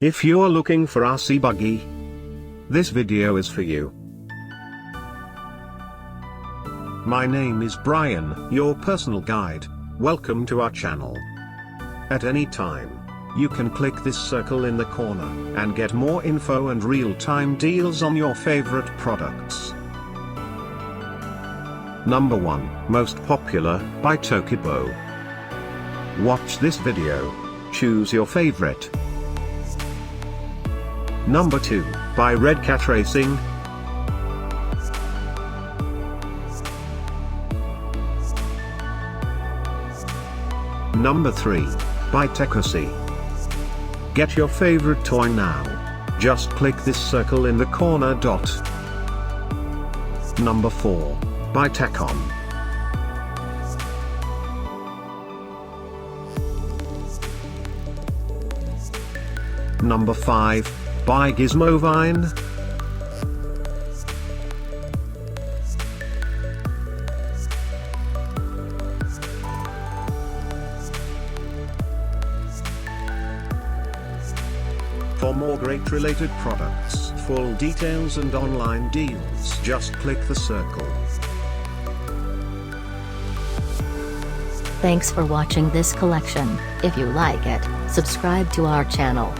If you're looking for RC Buggy, this video is for you. My name is Brian, your personal guide. Welcome to our channel. At any time, you can click this circle in the corner and get more info and real-time deals on your favorite products. Number 1, Most Popular, by TOQIBO. Watch this video. Choose your favorite. Number 2, by Redcat Racing. Number 3, by Tecesy. Get your favorite toy now. Just click this circle in the corner dot. Number 4, by Tacon. Number 5, by Gizmovine. For more great related products, full details and online deals, just click the circle. Thanks for watching this collection. If you like it, subscribe to our channel.